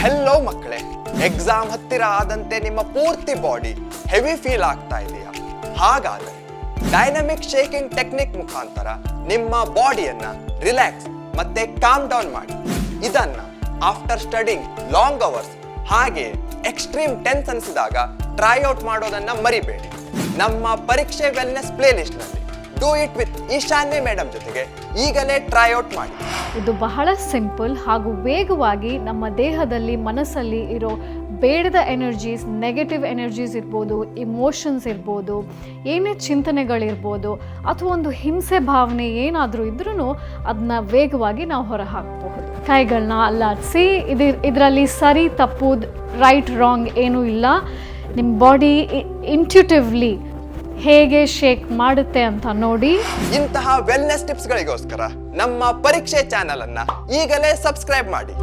Hello ಮಕ್ಕಳೇ, exam ಹತ್ತಿರ ಆದಂತೆ ನಿಮ್ಮ ಪೂರ್ತಿ ಬಾಡಿ ಹೆವಿ ಫೀಲ್ ಆಗ್ತಾ ಇದೆಯಾ? ಹಾಗಾದರೆ ಡೈನಮಿಕ್ ಶೇಕಿಂಗ್ ಟೆಕ್ನಿಕ್ ಮುಖಾಂತರ ನಿಮ್ಮ ಬಾಡಿಯನ್ನ ರಿಲ್ಯಾಕ್ಸ್ ಮತ್ತೆ ಕಾಮ್ ಡೌನ್ ಮಾಡಿ. ಇದನ್ನ ಆಫ್ಟರ್ ಸ್ಟಡಿಂಗ್ ಲಾಂಗ್ ಅವರ್ಸ್ ಹಾಗೆ ಎಕ್ಸ್ಟ್ರೀಮ್ ಟೆನ್ಸ್ ಅನಿಸಿದಾಗ ಟ್ರೈ ಔಟ್ ಮಾಡೋದನ್ನ ಮರಿಬೇಡಿ. ನಮ್ಮ ಪರೀಕ್ಷೆ ವೆಲ್ನೆಸ್ ಪ್ಲೇ ಲಿಸ್ಟ್ ನಲ್ಲಿ ಡೂ ಇಟ್ ವಿತ್ ಈಶಾನ್ಯ ಮೇಡಮ್ ಜೊತೆಗೆ ಈಗಲೇ ಟ್ರೈ ಔಟ್ ಮಾಡಿ. ಇದು ಬಹಳ ಸಿಂಪಲ್ ಹಾಗೂ ವೇಗವಾಗಿ ನಮ್ಮ ದೇಹದಲ್ಲಿ ಮನಸ್ಸಲ್ಲಿ ಇರೋ ಬೇಡದ ಎನರ್ಜೀಸ್, ನೆಗೆಟಿವ್ ಎನರ್ಜೀಸ್ ಇರ್ಬೋದು, ಇಮೋಷನ್ಸ್ ಇರ್ಬೋದು, ಏನೇ ಚಿಂತನೆಗಳಿರ್ಬೋದು ಅಥವಾ ಒಂದು ಹಿಂಸೆ ಭಾವನೆ ಏನಾದರೂ ಇದ್ರೂ ಅದನ್ನ ವೇಗವಾಗಿ ನಾವು ಹೊರ ಹಾಕಬಹುದು. ಕೈಗಳನ್ನ ಅಲ್ಲಾಡಿಸಿ ಇದರಲ್ಲಿ ಸರಿ ತಪ್ಪು, ರೈಟ್ ರಾಂಗ್ ಏನೂ ಇಲ್ಲ. ನಿಮ್ಮ ಬಾಡಿ ಇಂಟ್ಯೂಟಿವ್ಲಿ ಹೇಗೆ ಶೇಕ್ ಮಾಡುತ್ತೆ ಅಂತ ನೋಡಿ. ಇಂತಹ ವೆಲ್ನೆಸ್ ಟಿಪ್ಸ್ಗಳಿಗೋಸ್ಕರ ನಮ್ಮ ಪರೀಕ್ಷೆ ಚಾನಲ್ ಅನ್ನ ಈಗಲೇ ಸಬ್ಸ್ಕ್ರೈಬ್ ಮಾಡಿ.